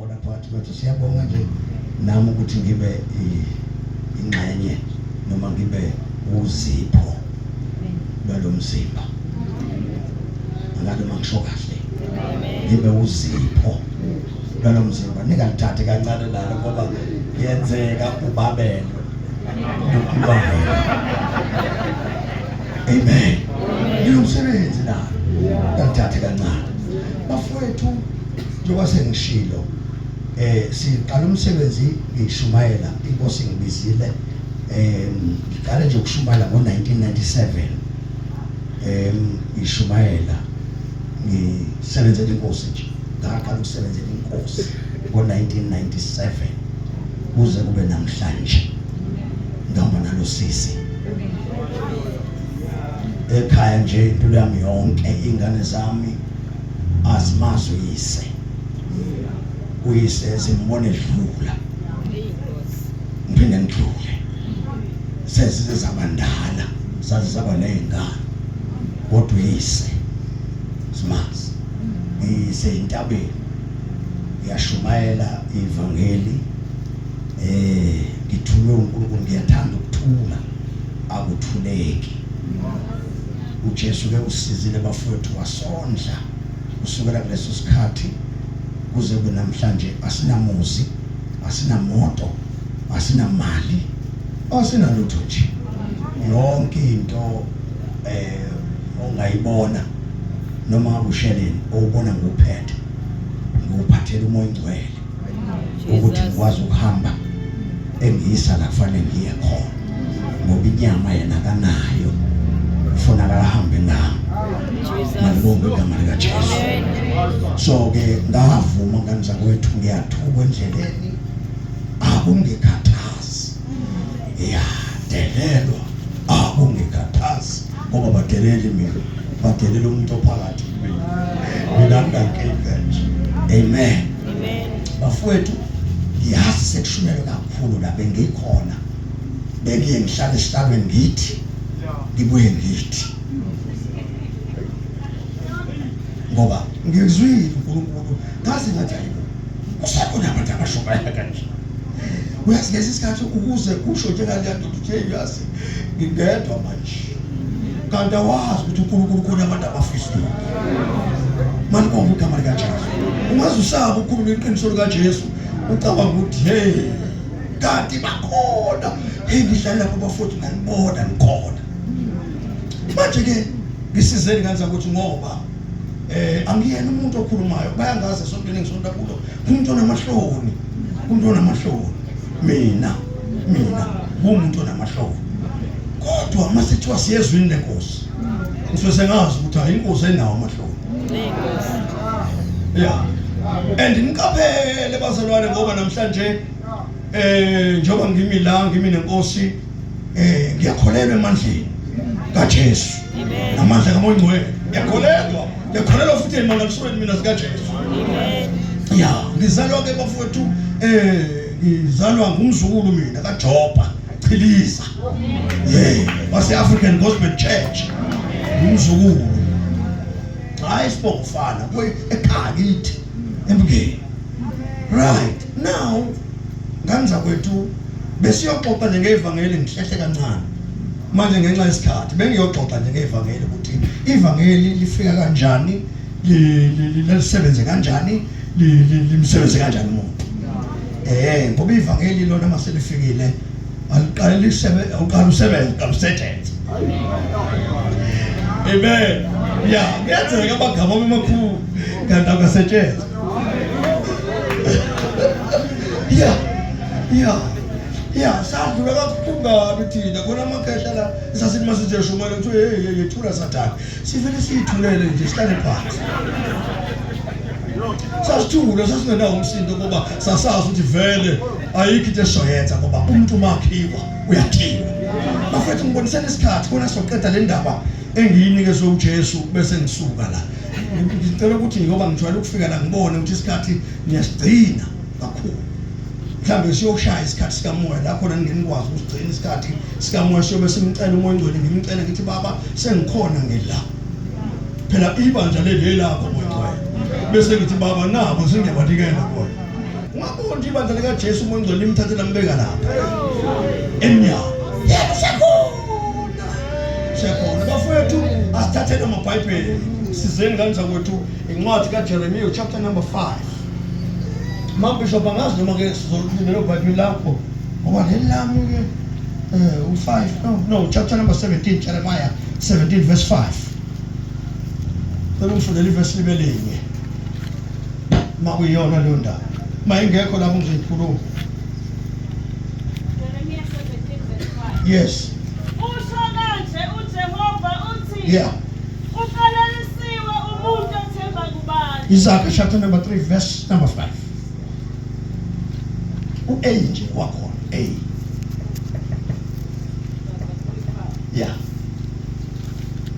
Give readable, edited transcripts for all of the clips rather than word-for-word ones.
khona phakathi kwethu. Siyabonga nje nami ukuthi ngibe ingxenye noma ngibe uzipho lwalomzimba. Ngalo mangisho kahle. Ngibe uzipho lwalomzimba. Ningathathi kancane lana ngoba yenzeka ubabelo. Amen. Ngiyomsebenzi la. Ngathatha kancane. Bafowethu njengoba sengishilo siqala umsebenzi ngishumayela inkosi ngibizile ngiqala nje ukushumayela ngo1997 ngishumayela ngisebenzela inkosi nje ngaqala ukusebenzela inkosi ngo1997 kuze kube namhlanje ngihamba nalo sisi ekhaya nje impilo yami yonke ingane zami azimazi uyise simbone edlula ngiphinde ngidlule sesize zabandala saze saba nezingane kodwa uyise simazi uyise intabeni yashumayela ivangeli ngithulwe uNkulunkulu ngiyathanda ukuthula akuthuleki uJesu ke usizile bafowethu wasondla kusukela kuleso sikhathi kuze kube namhlanje asinamuzi asinamoto asinamali asinalutho nje yonke into ongayibona noma usheleni obona nguphethe nguphathela umoya ingcwele ukuthi ngikwazi ukuhamba engiyisa la kufanele ngiye khona ngoba inyama yena kanayo ufuna akahambe ngami ngibonge igama lika Jesu. So ke ngavuma ngani zakwethu ngiyathuka endleleni akungikhathazi delelwa akungikhathazi ngoba badelele mina badelela umuntu ophakathi mina ngidankenke nje. Amen. Bafowethu yazi sekushumela kakhulu la bengikhona bengiye ngihlale esihlalweni ngithi ngibuye ngithi ngoba ngizwile uNkulunkulu ngazi ngathi hayibo usakhona abantu abashokaya kanje uyazi ngesikhathi ukuze kusho njengaleya ndoda uthi yazi ngingedwa manje kanti awazi ukuthi uNkulunkulu khona abantu abafisiwe manje konke igama lika Jesu ungaze usaba ukukhuluma iqiniso lika Jesu ucabanga ukuthi hey kanti bakhona ngidlala lapho bafowethu nganibona nikhona manje ke ngisizeni kanza ukuthi ngoba angiyena umuntu okhulumayo bayangazi sontweni ngisonta kulo umuntu onamahloni mina umuntu onamahloni kodwa masithiwa siyezwini lenkosi ngifese ngazi ukuthi hayi inkosi enawo amahloni yeah and ngiqaphele bazalwane ngoba namhlanje njengoba ngimi nenkosi ngiyakholelwa emandleni kaJesu namandla kaMoya Ngcwele ngiyakholelwa futhi emanganisweni mina zika Jesu. Yeah ngizalwa ke bafowethu ngizalwa ngumzukulu mina kaJopa Chiliza wase African Gospel Church umzukulu hayi sibokufana kuye ekhaya kithi embukeni. Right now nganza kwethu besiyoxoxa nje ngevangeli ngihlehle kancane manje ngenxa yesikhathi bengiyoxoxa nje ngevangeli ukuthi ivangeli lifika kanjani lisebenze kanjani limsebenze kanjani umuntu ngoba ivangeli lona maselifikile aliqala lisebenza uqala usebenza usethenze. Amen. Yeah kuyenzeka amagama amakhulu kanti akasetshenzwa. Yeah sadlula kakhulu thina khona amakhehla la sasithi masithe shumela ukuthi hey thula Sathane sivele siyithulele nje sihlale phansi sasithula sasingenawo umsindo ngoba sasazi ukuthi vele ayikho into esoyenza ngoba umuntu makhiwa uyathiwa. Bafethu ngibonisana isikhathi khona soqeda le ndaba engiyinikezwe uJesu bese ngisuka la ngicela ukuthi ngoba ngijwayele ukufika la ngibone ukuthi isikhathi niyasigcina kakhulu mhlambe siyoshaya isikhathi sikamoya la khona nginikwazi ukusigcina isikhathi sikamoya siyobe simcela uMoya Ngcwele ngimcela ngithi baba sengikhona ngela phela ibandla leli lakho Moya Ngcwele bese ngithi baba nabo sengiyabanikela bona Ngabona ibandla lika Jesu umuntu ngcwele limthathela mbeka lapha emnyango. Yebo sekhona bafowethu asithathele amaBhayibheli sizeni kanjani kwethu incwadi kaJeremiya chapter number 5. Mabishop angazi noma ke sizolifunda lo Bible lakho ngoba lelami ke u5 no chapter number 17 Jeremiah 17 verse 5. Ngifundele iverse libelinye. Makuyona lo ndaba. Mayingekho lapho ngizoyikhuluma. Jeremiah 17 verse 5. Yes. Usho kanje uJehova uthi. Yeah. Uqalelisiwe umuntu othemba kubani. Isaiah chapter number 3 verse number 5. U-A nje wakhona A. Yeah.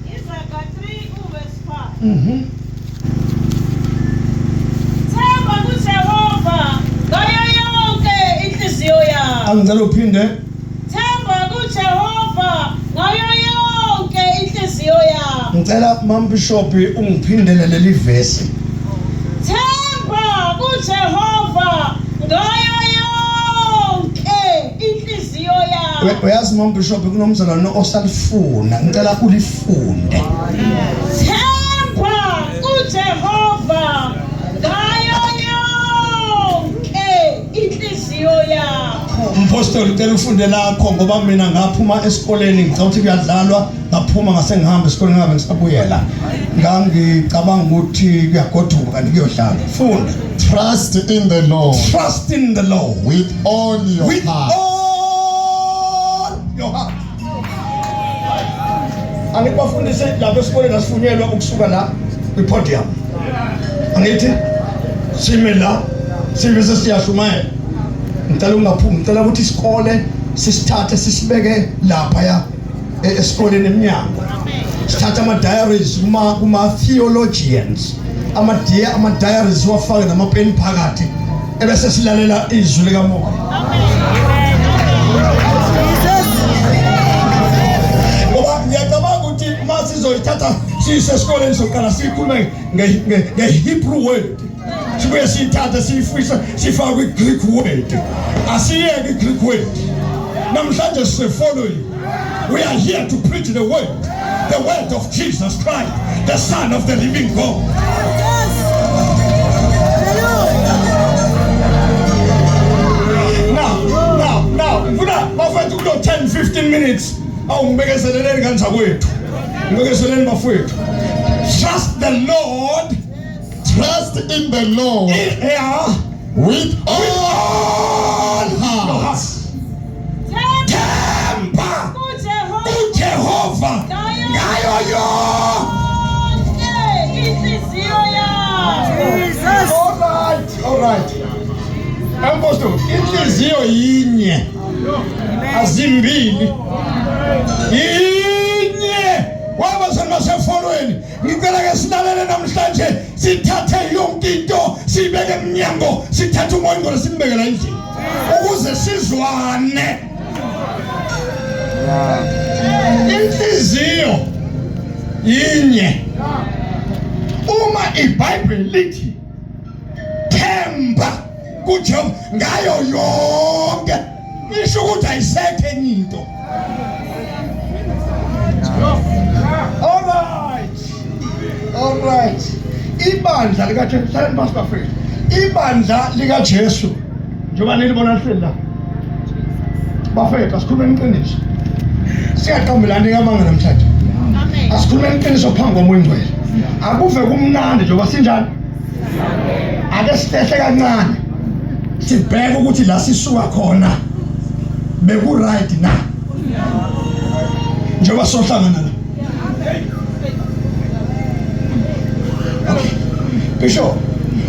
Isaiah 3 verse 5. Themba kuJehova ngayo yonke inhliziyo yakho. Angicela uphinde. Themba kuJehova ngayo yonke inhliziyo yakho. Ngicela Bishop ungiphindele leli verse. Themba kuJehova ngayo yonke inhliziyo yakho. Uyazi Bishop kunomzalwane osalifuna ngicela ulifunde. Themba kuJehova ngayo yonke inhliziyo yakho. Mpostoli ucela ufunde lakho ngoba mina ngaphuma esikoleni ngicela ukuthi kuyadlalwa ngaphuma ngase ngihamba esikoleni ngabe ngisabuyela ngangicabanga ukuthi kuyagoduka kanti kuyodlala. Funda. Trust in the Lord. Trust in the Lord With all your with heart. all your heart. Angibafundise lapho esikoleni asifunyelwa ukusuka la kwipodium. Angithi sime la sibe sesiyashumayela. Ngicela ungaphumi, ngicela ukuthi isikole sisithathe sisibeke lapha ya esikoleni eminyango. Sithatha ama diaries kuma theologians. Ama diaries wafaka namapeni phakathi ebese silalela izwi likaMoya. Ngoba ngiyacabanga ukuthi mase sizoyithatha sisesikoleni sokuqala sikhulume nge-Hebrew word. Sibuye siyithathe siyifisa sifake kwi-Greek word. Asiyeke i-Greek word. Namhlanje sifollow. We are here to preach the word of Jesus Christ, the Son of the living God. Now, bafethu kulo 10-15 minutes awungibekezeleleni kanjani kwethu. Ngibekezeleleni bafethu. Trust the Lord. Trust in the Lord Yeah. with all hearts. Themba uJehova ngayo yonke inhliziyo yakho. All right. Apostle, inhliziyo yinye. Azimbili. Yinye. Waba semasefoni. Ngicela ke silalele namhlanje sithathe yonke into sibeke eminyango sithathe umoya ngolo simbeke la endlini ukuze sizwane. Inhliziyo yinye. Uma iBhayibheli lithi themba kuJehova ngayo yonke isho ukuthi ayisekho enye into. All right. Ibandla lika Jesu, silent pastor friend. Ibandla lika Jesu. Njoba nilibona lihleli la. Bafethu asikhulume iqiniso. Siyaqambelana ngamanga namhlanje. Amen. Asikhulume iqiniso phambi komoya ngcwele. Akuve kumnandi njoba sinjani. Ake sihle kancane. Sibheke ukuthi la sisuka khona beku right na. Njoba sohlangana la. Bishop,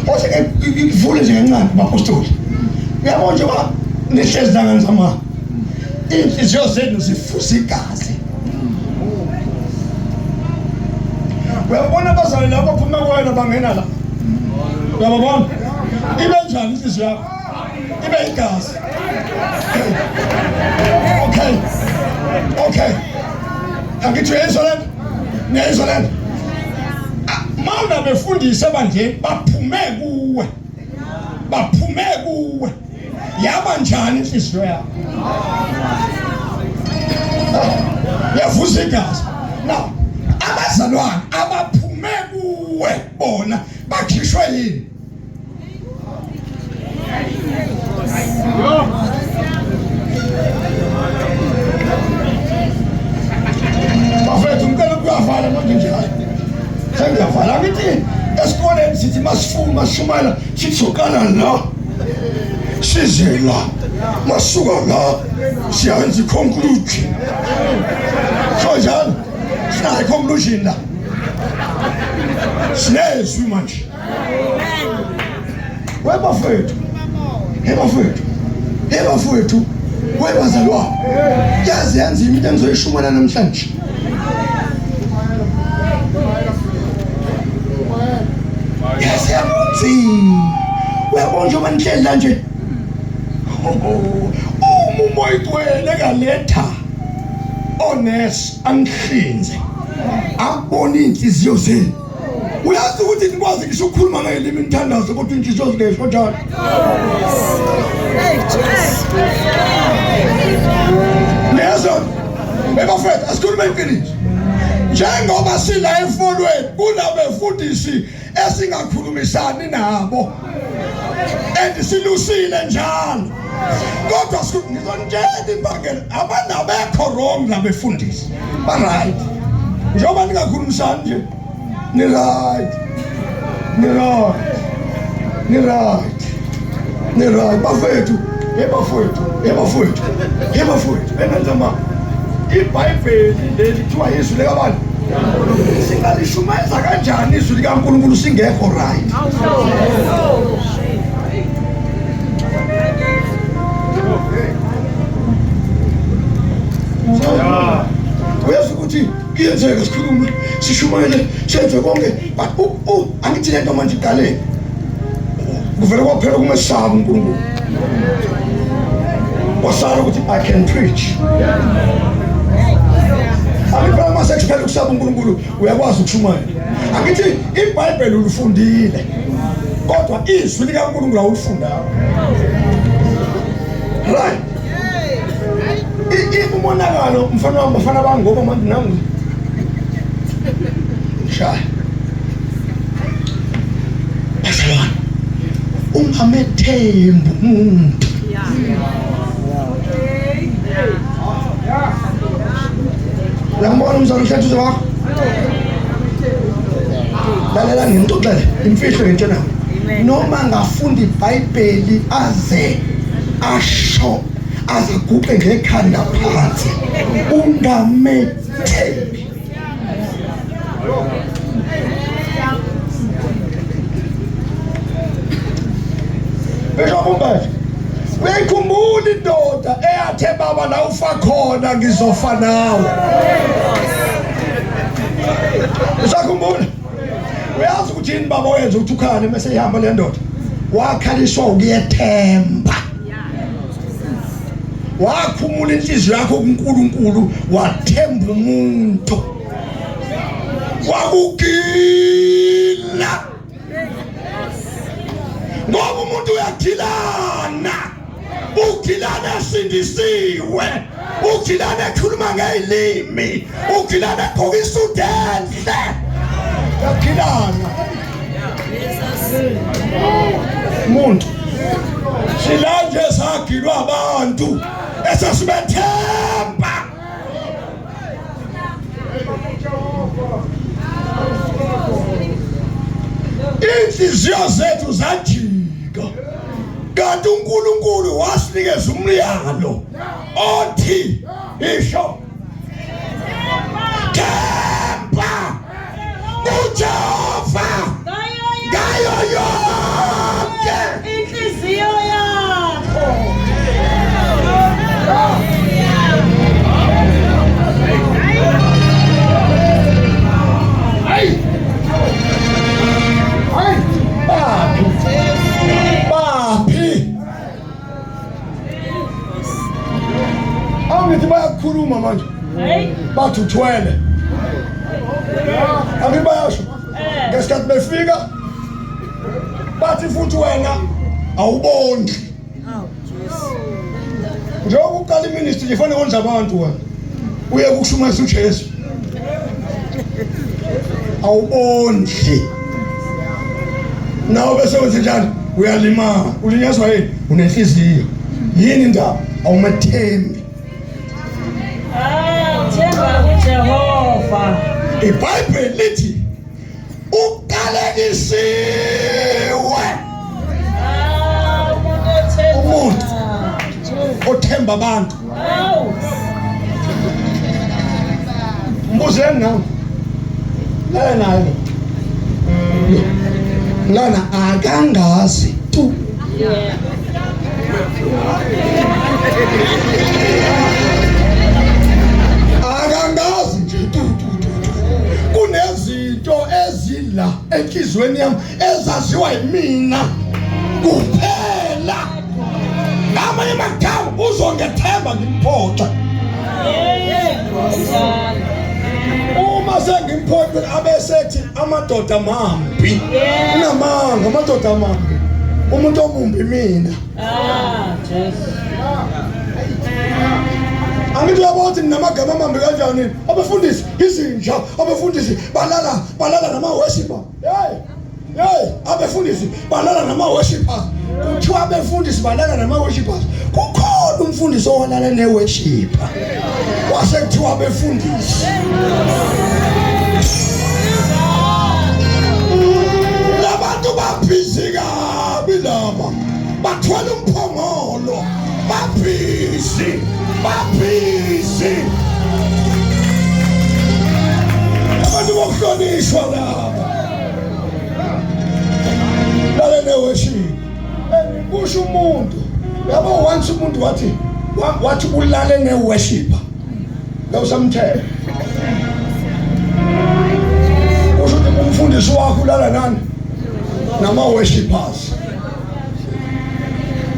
othi ngivule nje kancane bapostoli. Uyabona nje ba nihlezi la kanzama. Inhliziyo zenu zifuza igazi. Uyabona abazali lapho baphuma kwena bangena la. Uyabona? Ibe njani inhliziyo yakho? Ibe igazi. Okay. Angithi uyayizwa lento? Mawuna befundisa bandle baphume kuwe. baphume kuwe. Yaba njani inhliziyo yakho? Yavuza igazi. Now, abazalwane abaphume kuwe bona bakhishwe yini? Bafethu ngicela ukuyavala manje njalo. Sengiyavala ngithi esikoleni sithi masishumayela sithi sokala la. Size la. Masuka la. Siyenza i-conclusion. So njalo. Sina i-conclusion la. Sinezwi manje. Webafethu. Hebafethu. Webazalwa. Yazi yenza into engizoyishumana namhlanje. Yasemuthi. Uyabona njengoba nihleli nje. Umoyitwele kaletha. Honest angihlinze. Akubona inhliziyo zenu. Uyazi ukuthi nikwazi ngisho ukukhuluma ngelimi nithandazo kodwa inhliziyo zikesho kanjani? Lezo bebafethu asikhulume iqiniso. Njengoba sila emfolweni kunabefundisi esingakhulumisani nabo silusile njalo kodwa ngizonitshela imbangela abantu abekho wrong labefundisi ba right njengoba ningakhulumisani nje ni right bafethu enenzama iBhayibheli leli kuthiwa izwi likaBani singalishumayeza kanjani izwi likaNkulunkulu singekho right? Uyazi ukuthi kuyenzeka sikhulume sishumayele senze konke but angithi lento manje iqale kuvela kwaphela kumesaba uNkulunkulu wasala ukuthi I can preach. Angibona mase kuphela ukusaba uNkulunkulu uyakwazi ukushumayela. Angithi iBhayibheli ulifundile kodwa izwi likaNkulunkulu awulifundanga. Right. Umonakalo mfana bami ngoba manje nangu shaya basalwana ungamethemba umuntu lambona umzalo uhlatuze wakho lalela ngintotshele imfihlo ngitshela noma ngafunda iBhayibheli aze asho azaguqe ngekhanda phansi ungamethembi. Bishop Umbathi uyayikhumbula indoda eyathe baba la ufa khona ngizofa nawe. Usakhumbula? Uyazi ukuthi yini baba wenza ukuthi ukhale mase ihamba le ndoda wakhaliswa ukuyethemba. Wakhumula inhliziyo yakho kuNkulunkulu wathemba umuntu wakugila ngoba umuntu uyathilana uthilana esindisiwe uthilana ekhuluma ngelimi uthilana egqoka isudu enhle yathilana umuntu silanje sagilwa abantu esasibethemba inhliziyo zethu zajika kanti uNkulunkulu wasinikeza umyalo othi isho themba uJehova ngayo yonke inhliziyo yakho. Papi. Angithi bayakhuluma manje. Bathuthwele. Angithi bayasho. Ngesikhathi befika bathi futhi wena awubondli. Njengoba uqala iministry nje fanele kondla abantu wena. Uye ukushumayisa uJesu. Awubondli. Nawe bese wenze njani? Uyalimala. Ulinyazwa yini? Unenhliziyo. Yini indaba? Awumethembi. Themba kuJehova. iBhayibheli lithi uqalekisiwe umuntu othemba abantu. Mbuzeni nawe lana akangazi tu. Akangazi nje tu. Kunezinto ezidla enhlizweni yami ezaziwa yimina kuphela. Ngamanye amagama uzongethemba ngimphoxa. Uma sengimphoxa abesethi amadoda mambi. Unamanga amadoda mambi. Umuntu omumbi mina. Angithi uyabona ninamagama amambi kanjani? Abafundisi izinja, abafundisi balala nama worshiper. Hey, abafundisi balala nama worshipers. Kuthiwa abafundisi balala nama worshipers. Kukhona umfundisi owalala ne worshiper. Wasekuthiwa abafundisi. Labantu babhizi kabi laba. Bathwala umphongolo. Babhizi. Abantu bokuhlonishwa laba. Lale ne worship. Kusho umuntu. Yabo once umuntu wathi ulale ne worshiper. Ngawusamthela. Kusho ukuthi umfundisi wakho ulala nani? Nama worshipers.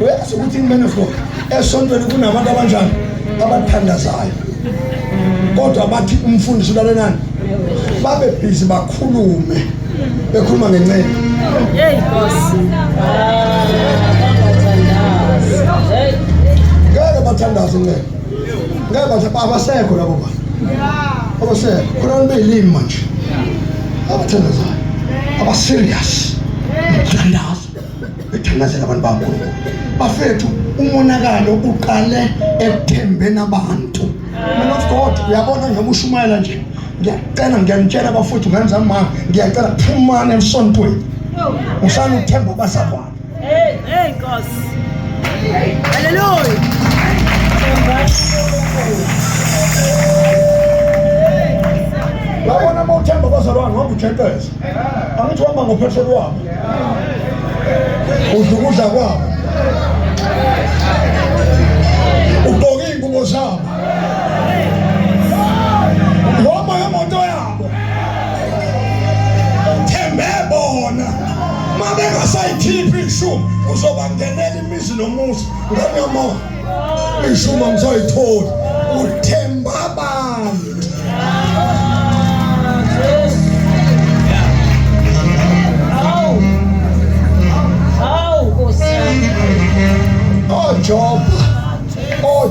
Uyazi ukuthi in meneflo esontweni kunabantu abanjani abathandazayo. Kodwa bathi umfundisi ulale nani? Babe busy bakhulume. Bekhuluma ngenceba. Hey Nkosi. Ngeke bathandaze ngeke. Ngeke bathi abasekho labo bantu. Abasekho. Khona belimi manje. Abathandazayo. Aba serious. Bethandazela abantu baNkulunkulu. Bafethu umonakalo uqale ekuthembeni abantu. Man of God, uyabona noma ushumayela nje. Ngiyantshela abafowethu ngane zami mama, ngiyacela phumana emsontweni. Usana ukuthemba abazalwane. Hey Nkosi. Hallelujah. Labona mawuthemba abazalwane ngoba ujenteza. Angithi uhamba ngophetholo wabo. Udlukudla kwabo. Ugqoka ingubo zabo. Ngoma yemoto yabo. Thembe bona. Mabengasayikhiphi ishumi uzobangenela imizi nomuzi. Ngiyama. Ishumi ngizoyithola. Uthemba abantu.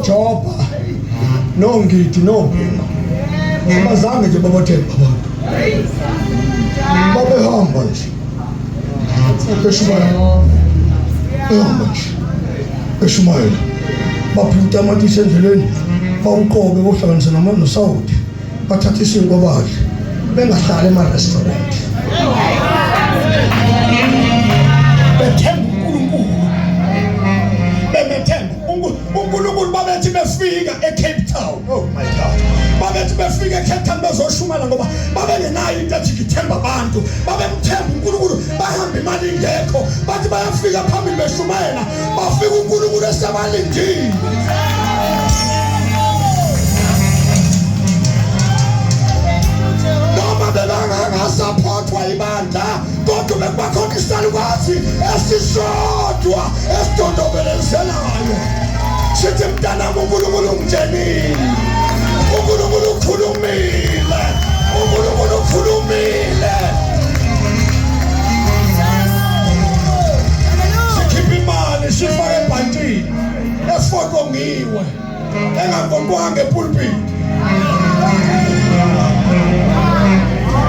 Job. No ngithi no. Abazange nje babathemba abantu. Babehamba nje. Eshumayela. Baphuta amatisi endleleni. Bawuqobe bohlanganisa noSawudi. Bathatha isinkwa badle. Bengahlali ema-restaurant. Bethemba uNkulunkulu. Bemethemba uNkulunkulu babethi befika eCape Town. Oh my God. Babethi befika eCape Town bezoshumela ngoba babengenayo into ethi ngithemba abantu. Babemthemba uNkulunkulu bahamba imali ingekho. Bathi bayafika phambili beshumayela. Bafika uNkulunkulu esebalindile. Noma bebangasaphothwa ibandla kodwa bekubakhona isalukazi esisodwa esidondobelezelayo. Sithi mntanami uNkulunkulu ungitshelile. uNkulunkulu ukhulumile. uNkulunkulu ukhulumile. Sikhipha imali. incwadi sifake ebhantini efokongiwe engafokwanga epulpini.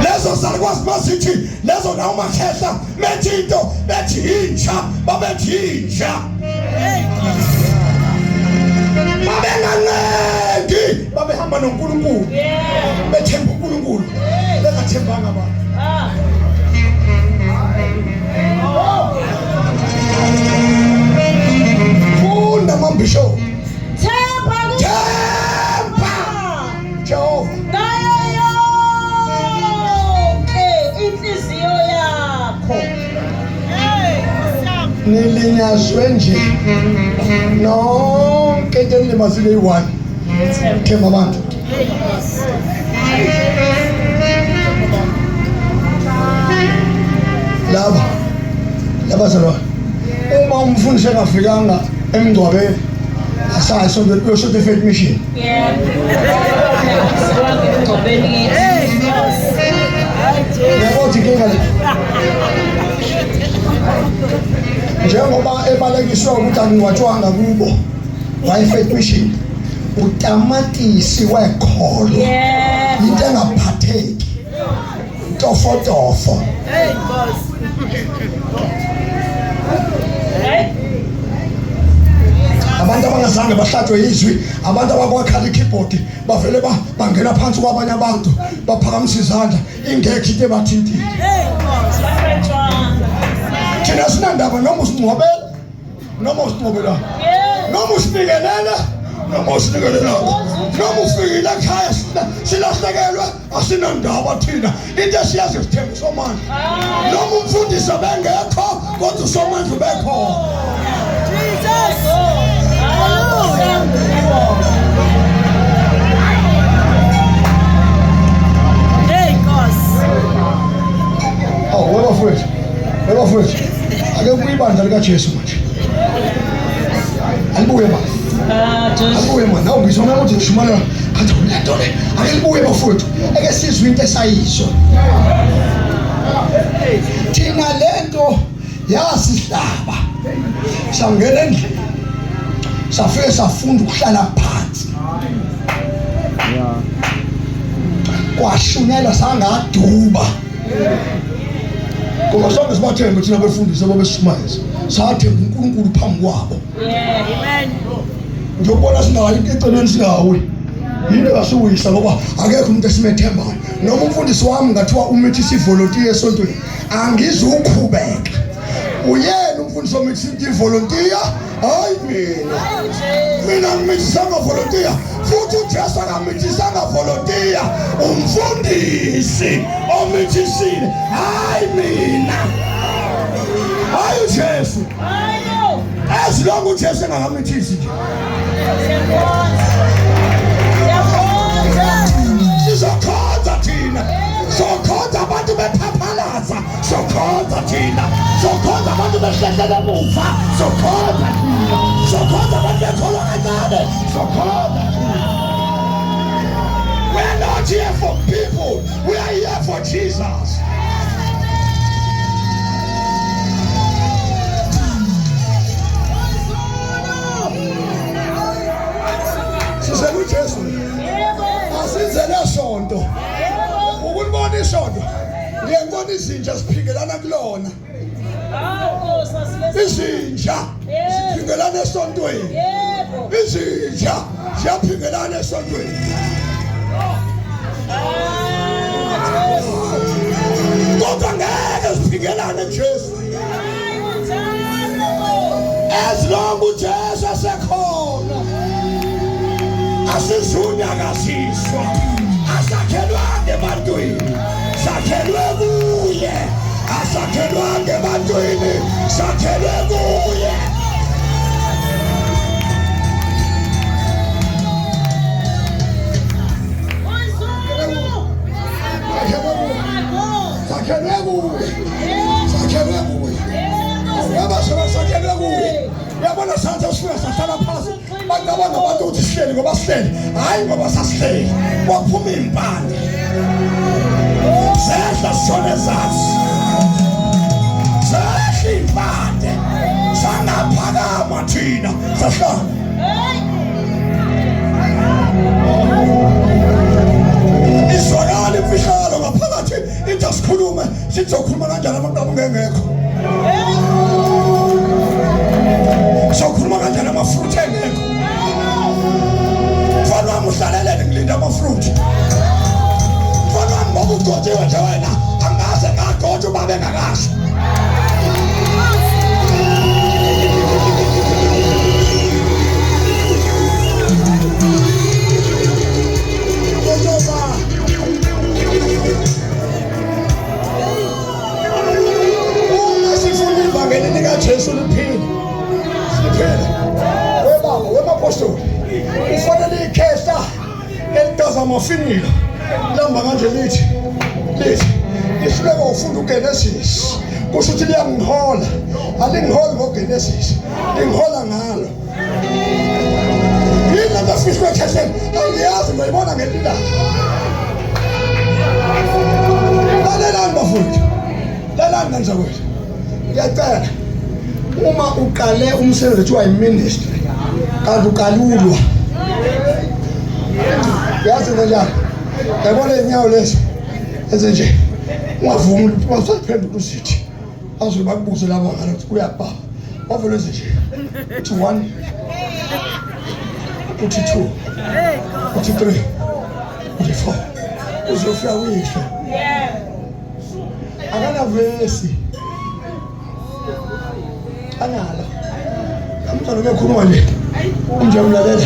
Lezo zalikwazi masithi lezo nawo makhehla bethi into bethi inja babethi inja babenganqedi babehamba noNkulunkulu bethemba uNkulunkulu bengathembanga abantu. Funda mambisho Themba Jehova inhliziyo yakho. nilinyazwe nje nonke into elimazile yi-1 themba abantu. Laba zalwane uma umfundisi engafikanga emngcwabeni asayi sontweni uyoshoda e-faith mission. Yakothi inkinga le njengoba ebalekiswa ukuthi angiwatshwanga kubo wayi-faith mission, utamatisi wekholo into engaphatheki tofotofo. Abantu abangazange bahlatshwe izwi, abantu abakwakhala ikeyboard bavele bangena phansi kwabanye abantu baphakamisa izandla ingekho into ebathintile. Thina sinandaba noma usingcwabela noma usingcwabela noma usinikelele noma usinikelelako noma ufikile ekhaya silahlekelwe asinandaba thina into esiyazi sithemba usomandla noma umfundisi bengekho kodwa usomandla ubekho. Weba futhi ake kuyibandla lika Jesu manje alibuye manje alibuye manje nawe ngizoma ukuthi ushumayela kanti ulento le ake libuye bafowethu ake sizwe into esayizwa thina lento yasihlaba sangena endlini safike safunda ukuhlala phansi kwashunela sangaduba ngoba sonke sibathembe thina befundisi ababesishumayeza sathemba uNkulunkulu phambi kwabo. Amen. Ngiyobona singayi eceleni singawe yini kasuwisa ngoba akekho umuntu esimethembayo noma umfundisi wami ngathiwa umithi sivolunteer esontweni angizuqhubeka. Uyena umfundisi omithi ivolunteer hayi mina ngimithisa volunteer futhi uJesu akamithisa volunteer umfundisi omithisiwe hayi mina hayi uJesu as long uJesu engakamithisi nje sizokhonza thina sokhonza abantu bephaphalaza sokhonza thina sokhonza abantu behlehlela emuva sokhonza thina sokhonza abantu bekholwa kancane sokhonza thina. We are not here for people, we are here for Jesus. Sisele uJesu asizele sonto ukulibona isonto ngiyabona izinja siphingelana kulona izinja siphingelana esontweni izinja siyaphingelana esontweni kodwa ngeke siphingelane Jesu as long uJesu asekhona asizunyakaziswa asakhelwanga ebantwini sakhelwe kuye asakhelwanga ebantwini sakhelwe kuye. Sakhelwe kuye sakhelwe kuye abasha sakhelwe kuye. Uyabona sanza sifika sahlala phansi bangabanga abantu ukuthi sihleli ngoba sihleli hayi ngoba sasihleli kwaphuma impande sehla sishone ezansi sehla impande sana siyaphakama thina sahlala izwakala imfihlalo ngaphakathi ithi asikhulume sithi sokhuluma kanjani amaqaba ngengekho sokhuluma kanjani amafruthi engekho mfana wami uhlalelele ngilinda amafruthi mfana wami ngoba ugojiwe nje wena angaze ngagoja uba bengakasho Jesu liphile siphele webaba wemapostoli ufanele ikhehla elitaza amafinilo lamba kanje lithi lihluleka ufunda uGenesis kusho ukuthi liyangihola alingiholi ngoGenesis lingihola ngalo yini ndafishwe ekhehleni angiyazi ngiyibona ngelilanga lalelani bafundi lalelani kanzakwethu ngiyacela uma uqale umsebenzi ethiwa yiministry kanti uqalulwa yazi njalo yabona inyawo lezi ezinje ungavumi wasiphendula usithi azobe bakubuze laba ngalo ukuthi kuyababa wavele ezinje uthi 1 uthi 2 uthi 3 uthi 4 uzofika uyihlo akanavesi analo amntwana bekhuluma nje unje umlalela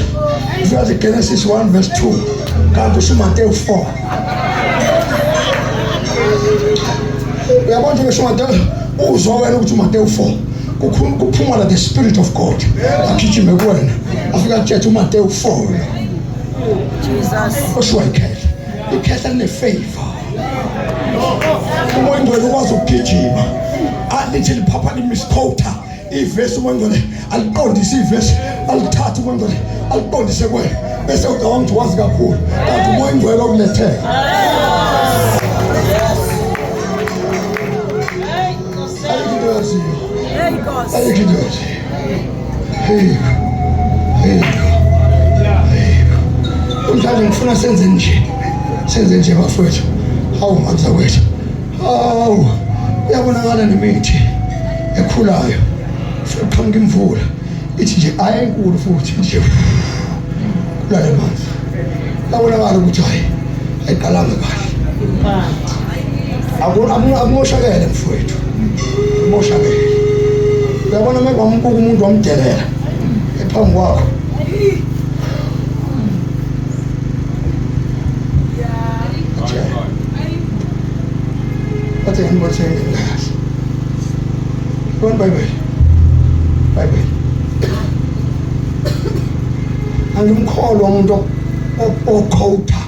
ufika Genesis 1 verse 2 kanti uSumatthew 4 uyabona nje uSumatthew uzwa wena ukuthi uMatthew 4 kuphuma la the spirit of God agijime kuwena afika kutshetha uMatthew 4 Jesus usho ikhehla line favor umoya ngcwele ukwazi ukugijima alithi liphapha limisquota ivesi umoya ngcwele aliqondisa ivesi alithatha umoya ngcwele aliqondise kuwena bese ucabanga ukuthi wazi kakhulu kanti umoya ngcwele okuletheka umdlalo ngifuna senze nje bafowethu hawu mzakwethu hawu uyabonakala nemithi ekhulayo futhi imvula ithi nje ayenkulu futhi nje kulale manzi yabonakala ukuthi hayi ayiqalanga kahle akumoshakele mfowethu moshakele uyabona manje wambuka umuntu wamdelela ephambi kwakho What are you saying in that? One Bible. Angimkholo umuntu okhotha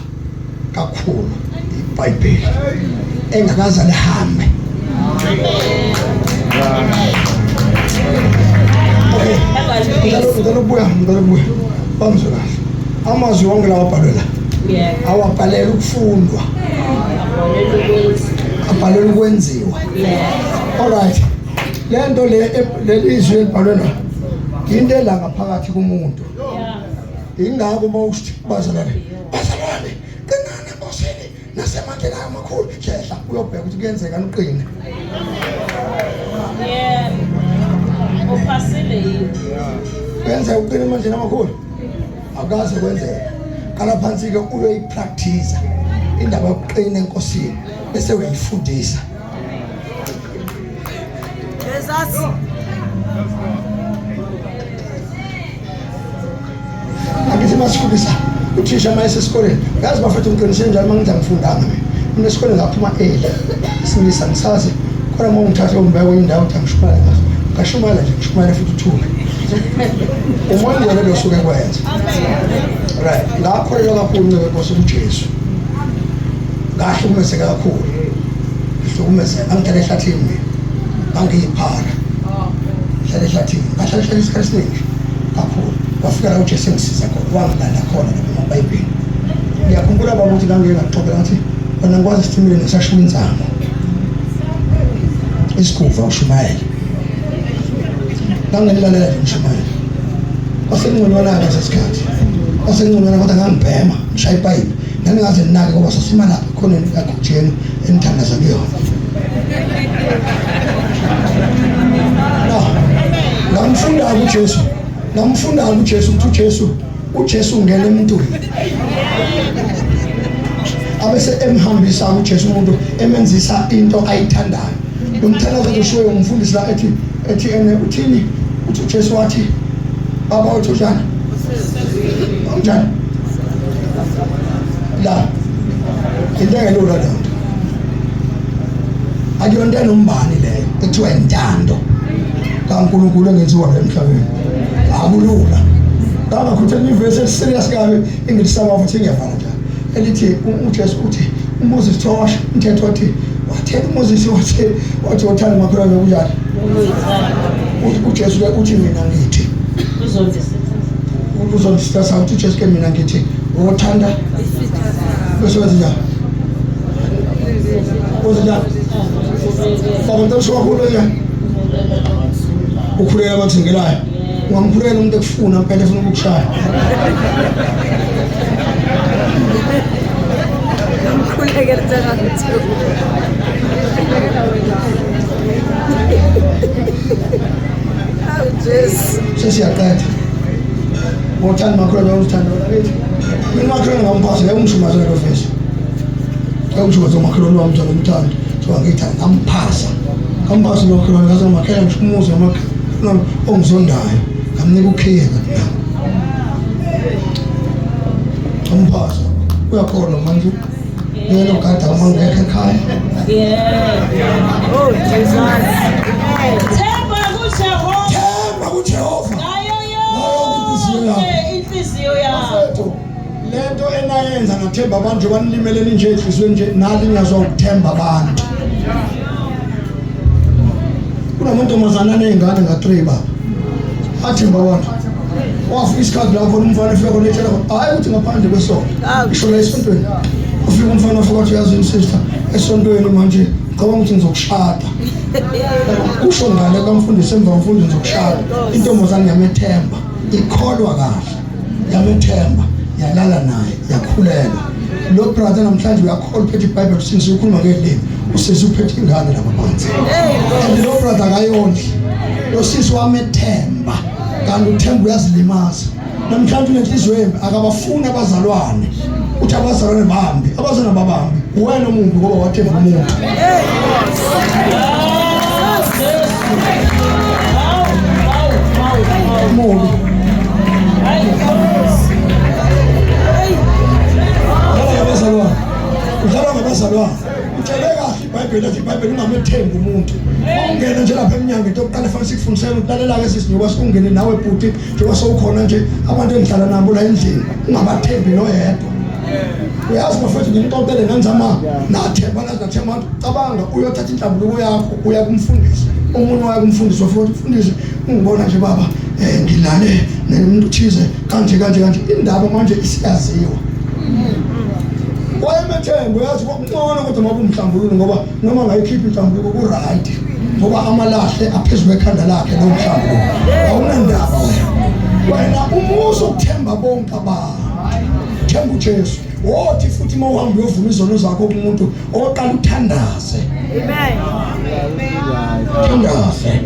kakhulu iBhayibheli engakaze lihambe. Ngalobuya bamzula. Amazwi wonke lawa abhalwe la. Awabhalela ukufundwa. Abhalwe ukwenziwa. Alright. Lento lelizwi elibhalwe la. Into la ngaphakathi kumuntu. Ingakho mawusithi bazalwane kanana Nkosini nasemandleni amakhulu hlehla uyobheka ukuthi kuyenzeka uqine. Uphasile yini? Kwenza uqine emandleni amakhulu. Akaze kwenzeka. Kala phansi ke uyoyipractice indaba yokuqina enkosini bese uyifundisa. Jesus. Akithi masifundisa uthisha mayese esikoleni yazi bafethu ngiqinisele njalo mangithi angifundanga mina esikoleni ngaphuma isilisa ngisazi kodwa uma ngithatha umbeko indawo ukuthi angishumala ngazo ngashumala nje ngishumala futhi uthume umoya ngeke losuke kwenza right lapho kakhulu ngekhosi uJesu ngahlukumezeka kakhulu ngihlukumezeka angithatha ehlathini angiyiphara hlala ehlathini ngahlala isikhathi esiningi kakhulu wafika la uJesu engisiza khona wangilanda khona eBhayibhelini ngiyakhumbula baba ukuthi ngangeke ngaxoxa ngathi wena ngikwazi isithimile nesashiwa inzamo isikhuva uShumayeli ngangenilalela nje umshumayeli wasengconywana sesikhathi wasengconywana kodwa ngangibhema ngishaya ipayipi nami ngaze ninake ngoba sasima lapha khona ekujeni enithandaza kuyona ngamfunda uJesu ngamfunda uJesu ukuthi uJesu ungena emuntwini abese emhambisa uJesu umuntu emenzisa into ayithandayo umthandazo kushoyo umfundisi la ethi ene uthini uthi uJesu wathi baba uthi njani unjani la into engelula la akuyonto nombani leyo ekuthiwa intando kaNkulunkulu engenziwa la emhlabeni akulula ngakho ivesi serious kabi ingilisaba futhi ngiyafana njalo elithi uJesu uthi uMoses thosha umthetho wathi uMoses wathi uthanda umakhulu kunjani uJesu uthi mina ngithi uzondisasa uthi uJesu ke mina ngithi uthanda bese wathi njani Sabantu sokulo ya ukhulela abathingelayo ungamkhulela umuntu ekufuna impela efuna ukukushaya Mkhuleke tsana ntso Aw Jesus sesiyaqeda ngothanda makhola uthanda lakithi mina makhola ngamphaza ngumshumaza lo vesi ngumshumaza makhola wami njalo umthanda so ngithanda ngamphasa lo khona ngaze makhela ngishumuze makhola ongizondayo ngamnika ukhiye kathi ngumphasa uyakhona manje yena ukade amangeke ekhaya Oh Jesus Themba kuJehova ngayo yonke inhliziyo yakho lento enayenza nathemba abantu banilimeleni nje enhlizweni nje nali ngiyazowuthemba abantu kunamuntu omazana nezingane nga3 baba athemba abantu wafika isikhathi lapho umfana efika khona etshela hayi ukuthi ngaphandle kwesonto isho la esontweni ufika umfana ufika wathi yazi sister esontweni manje ngicabanga ukuthi ngizokushada usho ngale kamfundisi emva umfundi ngizokushada intombazane yamethemba ikholwa kahle yamethemba yalala naye yakhulela lo brother namhlanje uyakholwa uphethe iBhayibheli since ukhuluma ngelimi usese uphethe ingane lapha phansi lo brother akayondli lo sisi wamethemba kanti uthemba uyazilimaza namhlanje unenhliziyo embi akabafuni abazalwane uthi abazalwane bambi abazalwane babambi wena umuntu ngoba wathemba umuntu Molo. Udlala ngabazalwane. Utshele kahle iBhayibheli ungamethembi umuntu. Ungena nje lapha eminyango into yokuqala fanele sikufundisele ulalela ke sisinyoba singene nawe bhuti njengoba sowukhona nje abantu engihlala nabo la endlini ungabathembi noyedwa. Uyazi bafethu ngimxoxele ngenzama nathemba nathemba cabanga uyothatha inhlabulo yakho uya kumfundisi umuntu waya kumfundisi wafuthi umfundisi ungibona nje baba ngilale nomuntu thize kanje indaba manje isiyaziwa wayemethembo yazi kokungcono kodwa ngoba umhlambululo ngoba noma ngayikhipha inhlambululo ku right ngoba amalahle aphezulu ekhanda lakhe lo mhlambululo awunandaba wena umuso ukuthemba bonke abantu themba uJesu wothi futhi mawuhamba uyovuma izono zakho kumuntu oqala uthandaze Amen thandaze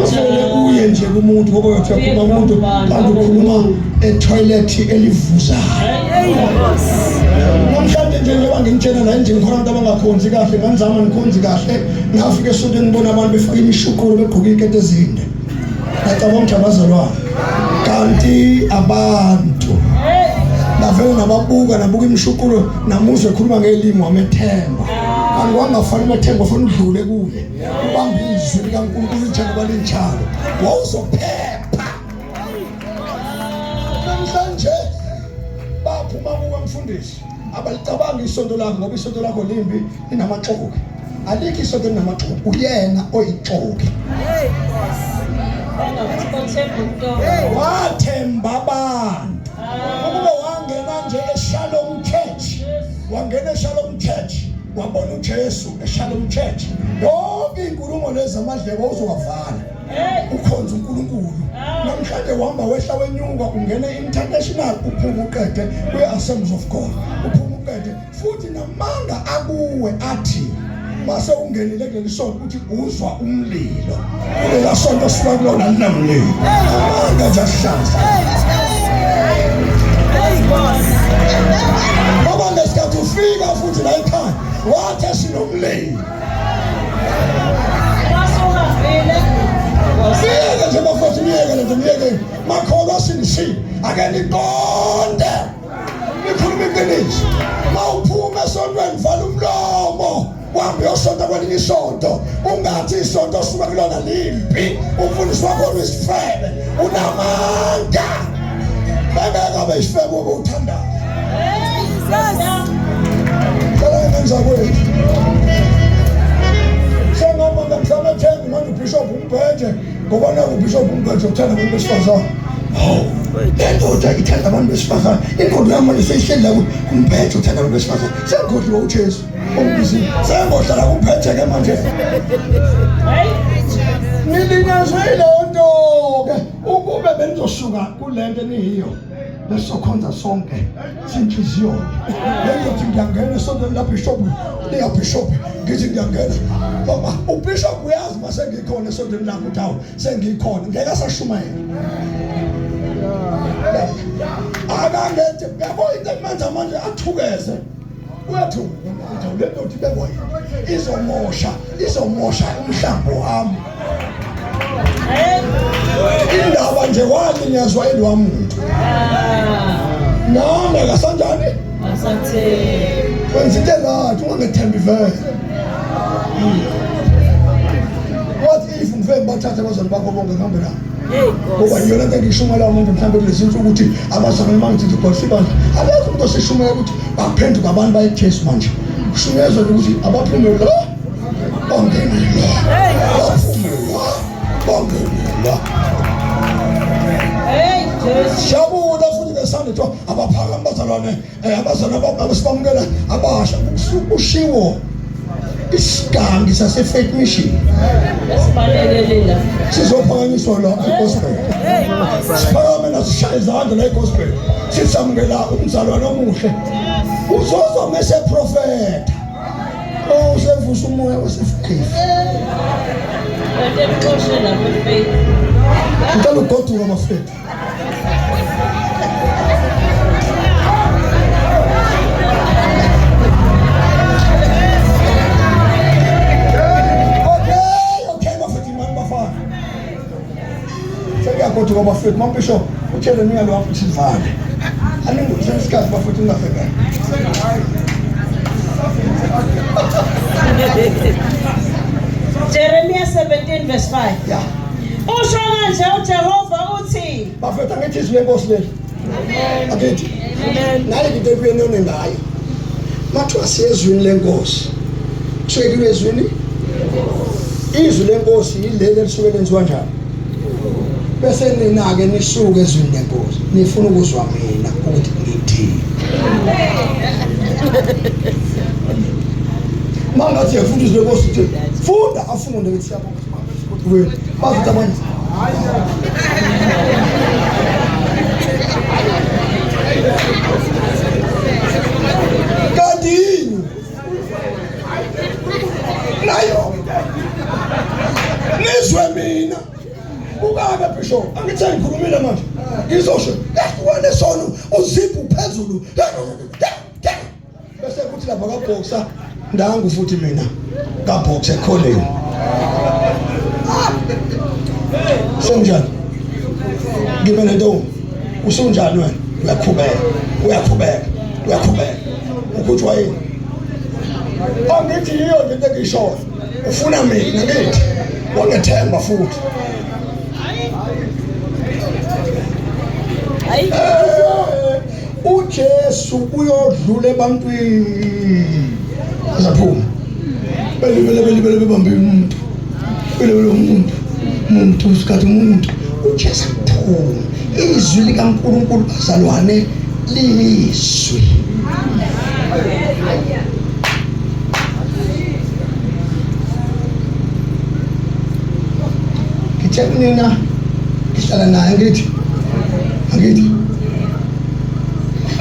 usele uye nje kumuntu ngoba uyathemba umuntu kanti ukhuluma etoilet elivuzayo namhlanje nje njengoba ngimtshela la nje ngikhona abantu abangakhonzi kahle nganzama ngikhonzi kahle ngafika esontweni ngibona abantu befaka imishuqulo begqoka ikete ezinde ngacabanga ukuthi abazalwane kanti abantu bavela nabuka imishuqulo namuze ekhuluma ngelimi wamethemba kanti wangafani umethemba ufuna udlule kuye ubamba izwi likaNkulunkulu njalo balinjalo wawuzophepha namhlanje baphuma kuwe mfundisi abalicabanga isonto lakho ngoba isonto lakho limbi linamaxoki alikho isonto linamaxoki uyena oyixoki wathemba abantu ukuba wangena nje eShalom Church wangena eShalom Church wabona uJesu eShalom Church yonke inkulumo lezi amadlebe uzowavala ukhonza uNkulunkulu. Namhlanje uhamba wehla wenyuka ungena international uphuma uqede kwe-Assemblies of God. Uphuma uqede futhi namanga akuwe athi mase ungenile kuleli sonto ukuthi uzwa umlilo. Kulela sonto sifuna kulona linamlilo. Amanga nje ahlasa. Baba ngesikhathi ufika futhi la ekhaya wathi sinomlilo. Miyeke nje bafowethu, miyeke makholwa sinisi ake niqonde nikhuluma iqiniso. Mawuphuma esontweni vala umlomo uhambe uyosonta kwelinye isonto, ungathi isonto osuka kulona limpi. Umfundisi wakho uyisifebe unamandla bengeke abe isifebe ube uthandayo. Kala ngenza kwethu sengomanda mhlawumbe ethengi manje uBishop umphethe ngoba naku uBishop umphethe uthanda abantu besifazane. Indoda ithanda abantu besifazane. Inkondo yami manje seyihleli la kumphethe uthanda abantu besifazane. Sengikhohliwe uJesu ongibizile. Sengohlala kumphethe-ke manje. Nilinyazwe ilonto-ke ukube benizosuka kulento eniyiyo besizokhonza sonke sinhliziyonke. Bengizothi ngiyangena esontweni laBishop liyabishop ngithi ngiyangena. Baba uBishop uyazi mase ngikhona esontweni lakho ukuthi hawu sengikhona ngeke asashumayela. Akangethe yabo into emenza manje athukeze. Wethu le nto ibe boyini izomosha umhlambo wami. Indaba nje walinyazwa ilwamuntu. Nami akasanjani? Asante. Wenza into engathi ungangethembi vele. What if ngivele bathathe abazali bakho bonke ngihambe nabo? Ngoba yona into engishumela umuntu mhlawumbe kulezi insuku ukuthi abazali mangithi ngigolisa ibandla. Akekho umuntu osishumela ukuthi baphenduka abantu bayeJesu manje. Kushunyezwa ukuthi abaphume la bangene la. Bangene la. Shabula futhi ngesande to abaphakama bazalwane abazalwane abasibamukela abasha ushiwo isigangi sase-Faith Mission Esibalekela sizophakanyiswa la eGospel. Siphakame nasishaye izandla la eGospel sisamukela umzalwane omuhle uzozwa meseprofeta usevusa umoya wase-faith. Emxoshe lapha eFaith. Ngicela ugoduka bafethu. Goduka bafethu mambisho utshele mina lo waphi sivale. Aningizwe isikhathi bafethu ngafeka. Jeremiah 17 verse 5. Yeah. Usho kanje uJehova uthi Bafethu angithi izwi lenkosi leli. Akithi. Naye into ekuyena ngayo. Mathu asiyezwini lenkosi. Kusuke kulezwini. Izwi lenkosi yileli elisuke lenziwa njani? Bese nina-ke nisuke ezwini lenkosi nifuna ukuzwa mina ukuthi ngithini. Mangathi yafunda izwi lenkosi uthi funda afunde ukuthi siyabonga ukuthi wena bazothi abanye kadini nayo nizwe mina. Ukabe Bishop angithi ngikhulumile manje ngizosho yahluka sono uziphu phezulu bese kuthi lapha kaBoxer ndangu futhi mina kaBoxer ekhoneni senjani ngibe nento usunjani wena uyakhubeka ukuthi wayini angithi yiyo into engiyishoyo ufuna mina ngithi wangethemba futhi. uJesu uyodlula ebantwini azaphuma belibele bebambe umuntu umuntu usikhathi umuntu uJesu aphuma izwi likaNkulunkulu bazalwane lizwi Nina ngihlala naye ngithi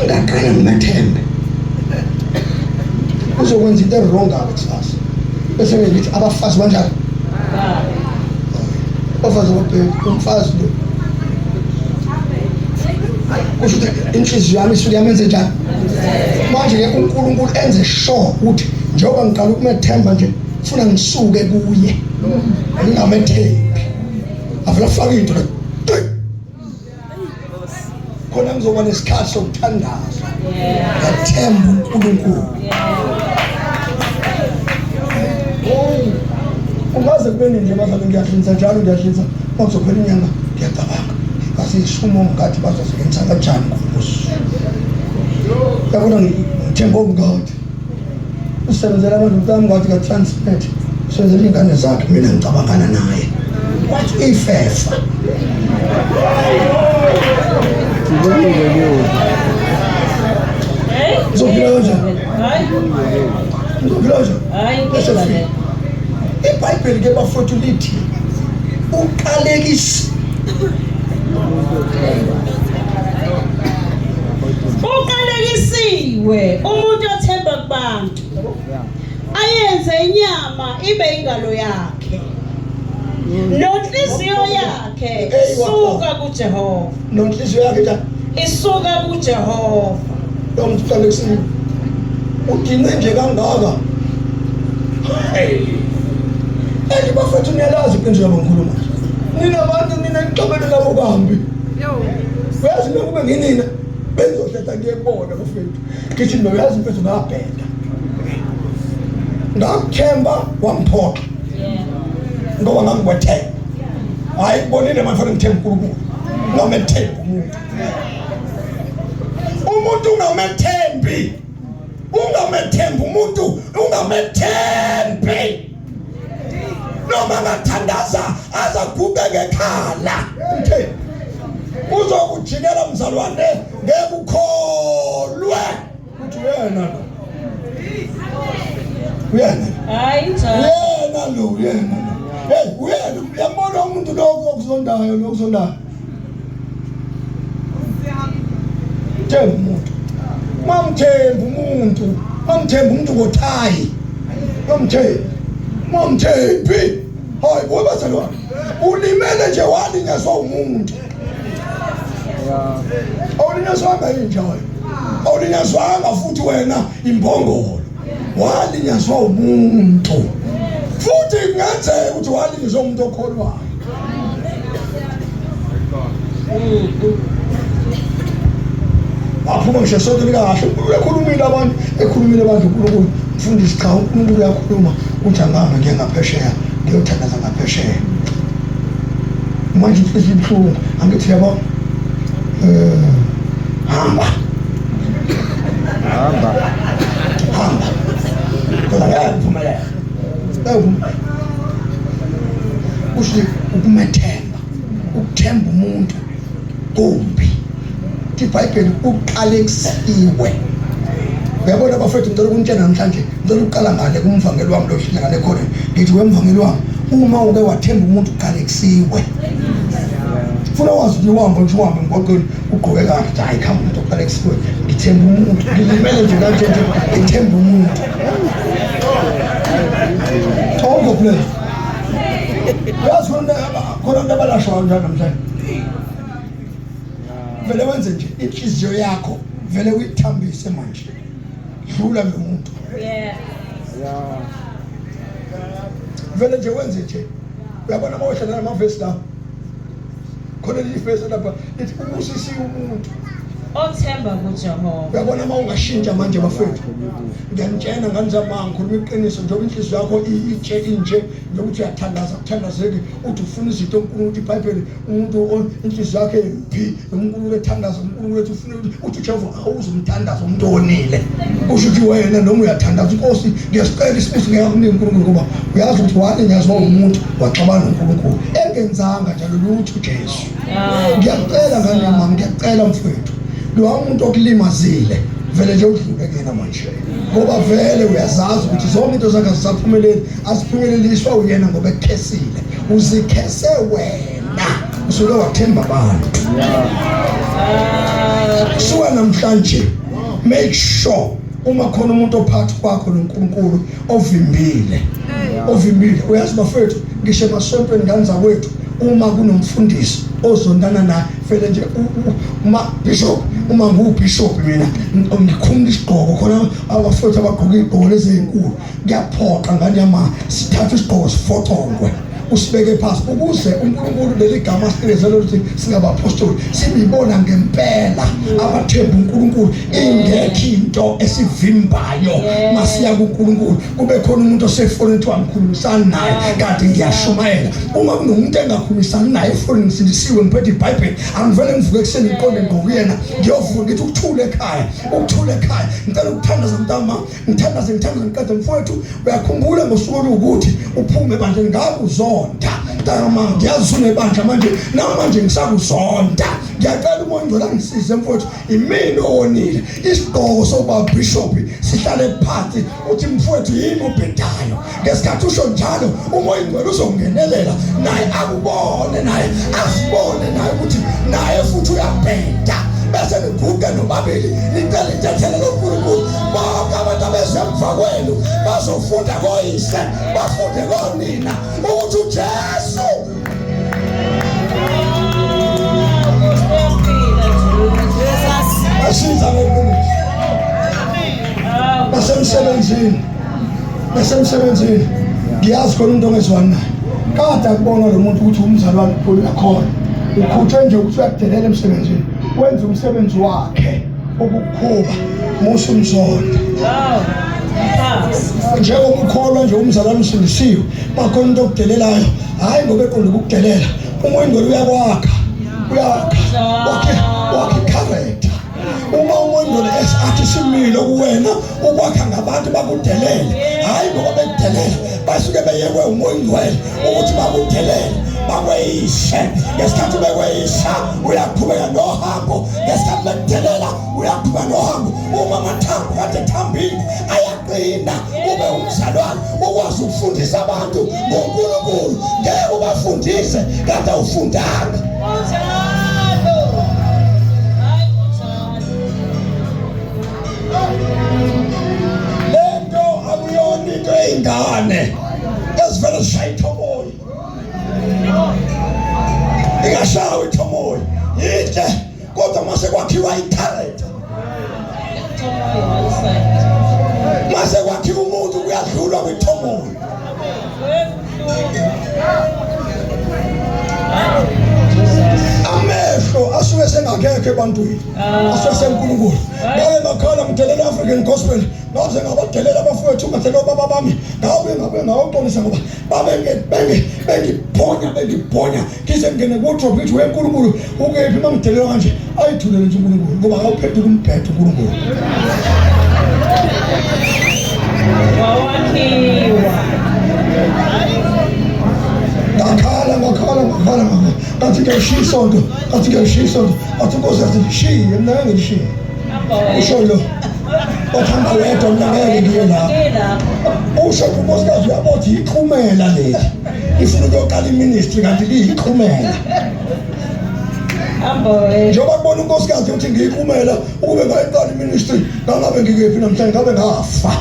ngaqala nginathembe uzokwenza into wrong ngabe kusasa bese ngithi abafazi banjani abafazi babheke umfazi lo kusho ukuthi inhliziyo yami isuke yamenze njani manje ke uNkulunkulu enze sure ukuthi njengoba ngiqala ukumethemba nje ufuna ngisuke kuye ngingamethembi avela faka into khona ngizoba nesikhathi sokuthandaza ngathemba uNkulunkulu ungaze kube nje manje ngiyahlinza njalo ngiyahlinza bazophela inyanga ngiyacabanga basishumo ngathi bazosebenzisa kanjani kubuso yabona ngithemba uMgadi usebenzela abantu bami ngathi ka transnet usebenzela ingane zakhe mina ngicabangana naye wathi ifefa iBhayibheli ke bafowethu lithi uqalekisi uqalekisiwe umuntu othemba kubantu ayenze inyama ibe ingalo yakhe nonhliziyo yakhe isuka kuJehova nonhliziyo yakhe isuka kuJehova lo muntu uqalekisiwe udinwe nje kangaka bafethu niyalazi into njengoba ngikhuluma nina abantu nina nixabene nabo kambi uyazi mina kube nginina benzohlala ngiyebona bafethu ngithi no uyazi impethu ngabheda ngakuthemba wamphoqa ngoba ngangibethemba hayi kubonile manje ngithemba uNkulunkulu ngamethemba umuntu ungamethembi umuntu ungamethembi noma ngathandaza azaguqe ngekhala uzokujikela mzalwane ngeke ukholwe uthi yena lo hey uyabona umuntu lokho okuzondayo themba umuntu mamthemba umuntu ngothayi mamthembi hayi ngoba bazalwane ulimele nje walinyazwa umuntu awulinyazwanga injalo awulinyazwanga futhi wena imbongolo walinyazwa umuntu futhi kungenzeka ukuthi walinyazwa umuntu okholwayo aphuma ngisho sonke kahle ekhulumile abantu uNkulunkulu mfundisi cha uNkulunkulu uyakhuluma uthi angihamba ngiye ngaphesheya ngiyothandaza ngaphesheya manje inhliziyo ibuhlungu angithi yabo hamba kodwa ngiyaphumelela usho ukumethemba ukuthemba umuntu kumbi iBhayibheli uqalekisiwe uyabona bafethu ngicela ukunitshela namhlanje ngicela uqala ngale kumvangeli wami lo shila ngale khona ngithi wemvangeli wami uma uke wathemba umuntu uqalekisiwe funa wazi ukuthi uhambe nje uhambe ngqoqweni ugqoke kahle hayi khamba umuntu uqalekisiwe ngithemba umuntu ngilimele nje kanje ngithemba umuntu awukho play yazi khona abalashwa njalo namhlanje vele wenze nje inhliziyo yakho vele uyithambise manje dlula lo muntu vele nje wenze nje uyabona mawuhlala amavesi la khona lifesi lapha lithi ubusisiwe umuntu othemba kuJehova uyabona uma ungashintsha manje bafethu ngiyanitshena nganizamanga ngikhuluma iqiniso njengoba inhliziyo yakho inje njengokuthi uyathandaza kuthandazeki uthi ufuna izinto uNkulunkulu iBhayibheli umuntu inhliziyo yakhe imphi uNkulunkulu ethandaza uNkulunkulu ethi ufuna uthi Jehova awuzumthandaza umuntu onile usho ukuthi wena noma uyathandaza inkosi ngiyasicela isifiso ngiyakunika uNkulunkulu ngoba uyazi ukuthi walinyazwa umuntu waxabana noNkulunkulu engenzanga njalo lutho Jesu ngiyacela ngane mama ngiyacela mfowethu lo muntu okulimazile vele nje udlule kena manje ngoba vele uyazazi ukuthi zonke into zakhe zisaphumeleli asiphumeleliswa uyena ngoba ekukhesile uzikhese wena usuke wathemba abantu. Suka namhlanje make sure uma khona umuntu ophathi kwakho noNkulunkulu ovimbile uyazi bafethu ngisho emasontweni ngani zakwethu uma kunomfundisi ozondana naye vele nje uma bishop uma ngubishop mina ngikhumula isigqoko khona abafethu abagqoka izigqoko lezi ezinkulu kuyaphoqa ngani yama sithatha isigqoko sifotongwe usibeke phansi ukuze uNkulunkulu leli gama sikezelo ukuthi singabapostoli sibibona ngempela abathemba uNkulunkulu ingekho into esivimbayo masiya kuNkulunkulu kube khona umuntu osefonini ethi ngikhulumisana naye kanti ngiyashumayela uma kunomuntu engakhulumisani naye efonini sindisiwe ngiphethe iBhayibheli angivele ngivuke ekseni ngiqonde ngokuyena ngiyovuka ngithi ukuthule ekhaya ngicela ukuthandaza mntama ngithandaze ngiqede mfowethu uyakhumbula ngosuku ukuthi uphume ebandleni ngakuzona Dama ngiyazuna ebandla manje namanje ngisakuzonda ngiyacela umoya ngcola ngisize mfowethu imini owonile isigqoko soba bishop sihlale phansi uthi mfowethu yini ubhedayo ngesikhathi usho njalo umoya ngcola uzongenelela naye akubone naye asibone naye ukuthi naye futhi uyabheda bese niguga nobabili licela intathela loNkulunkulu bonke abantu abesemva kwenu bazofunda koyise bafunde konina ukuthi uJesu asiza ngoNkulunkulu basemsebenzini ngiyazi khona umuntu ongezwani naye kade akubona lo muntu ukuthi umzali wami ukhulula khona ukhuthwe nje ukuthi uyakudelela emsebenzini wenza umsebenzi wakhe ukukhuba musu umzonda njengoba ukholwa nje umzalwane usindisiwe bakhona into okudelelayo hayi ngoba eqonde ukudelela umoya ngolo uyakwakha wakhe character uma umoya ngolo athi simile kuwena ukwakha ngabantu bakudelele hayi ngoba bekudelela basuke beyekwe umoya ngcwele ukuthi bakudelele bakweyishe ngesikhathi bekweyisha uyaqhubeka nohambo ngesikhathi bekudelela uyaqhubeka nohambo uma amathambo kade ethambile ayaqina ube umzalwane ukwazi ukufundisa abantu ngoNkulunkulu ngeke ubafundise kade awufundanga lento akuyona into eyingane ezivele zishaya ithomoya ingashawi ithomoya yinhle kodwa mase kwakhiwa i-character mase kwakhiwa umuntu kuyadlulwa kwithomoya amehlo asuke sengakekho ebantwini asuke senkulunkulu ngale makhala mdelela African Gospel ngaze ngabadelela abafowethu ngadelela baba bami ngabe ngawuqonisa ngoba bengibhonya kize ngene wardrobe ithi wenkulunkulu ukephi mangidelela kanje ayithulele nje uNkulunkulu ngoba awuphethe umphethe uNkulunkulu ngakhala kathi ngeshisonto athi Nkosi asishiye mina ngishiye usho lo othanda wedwa mina ngeke ngiye lapho usho unkosikazi uyabothi iqhumela leli ifuna ukuyoqala iministry kanti liyiqhumela njengoba kubona unkosikazi ukuthi ngiyiqhumela ukube ngayiqala iministry ngabe ngikephi namhlanje ngabe ngafa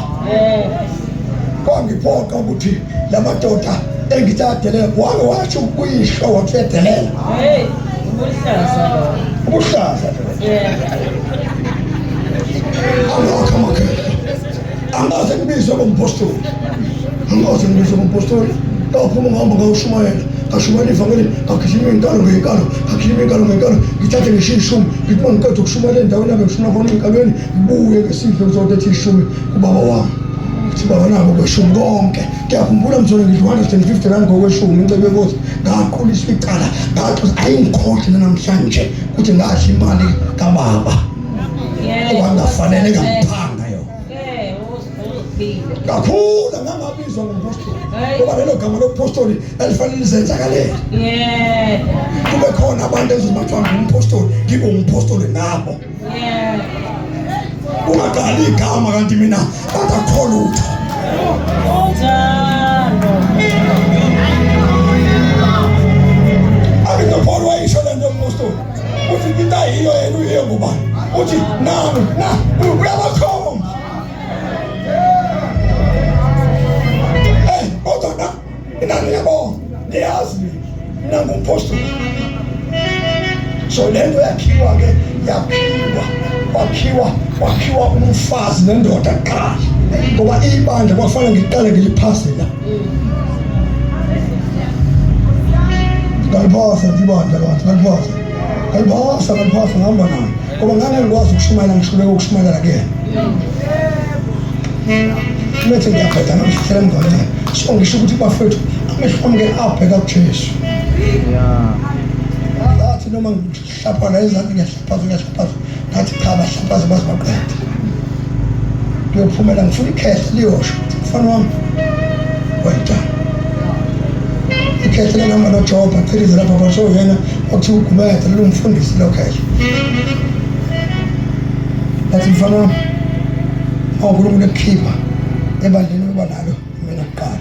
kwangiphoqa ukuthi lamadoda engithadelela wake washo kuyisho wathedelela ubuhlaza angaze ngibizwe ngompostoli kaphuma ngihamba ngawushumayela ngashumayela ivangeli ngakhishima iy'nkalo ngithathe ngishiye ishumi ngithi mangiqeda ukushumayela endaweni yami ngishumela khona ey'nkalweni ngibuye ngesidlo ngizoletha ishumi ubaba wami ukuthi baba nabo kweshumi konke ngiyakhumbula mzolo ngithi 150 rand ngokweshumi incebe ukuthi ngaqhuliswa icala ngathi ayingikhohle namhlanje ukuthi ngadla imali kababa owangafanele ngamphanga yona kakhulu ngangabizwa ngompostoli ngoba lelo gama lompostoli elifanele lizenzakalele kube khona abantu ezibathiwa ngumpostoli ngibe umpostoli nabo ungaqali igama kanti mina akakho lutho ngubani uthi nami uyabakhomba kodwa inani yabona niyazi nangumpostoli so lento yakhiwa-ke wakhiwa umfazi nendoda kuqala ngoba ibandla kwafanele ngiqale ngiliphase la ngaliphasa ibandla bantu ngaliphasa ngihamba nayo ngoba ngane ngikwazi ukushumayela ngishumayela ukushumayela kuyena methe ngiyaphetha ngamhlela emngane so ngisho ukuthi bafethu amehlo ami-ke abheka kujesu athi noma ngihlapha la izandla ngiyahlaphaza ngathi cha bahlaphaze baze baqede kuyophumela ngifuna ikhehle liyosho mfana wami wena ikhehle lenamba noJoba qhilize lapha basho yena okuthiwa ugumede lo mfundisi lo khehle athi mfana wami uNkulunkulu ekhipha ebandleni oba nalo mina kuqala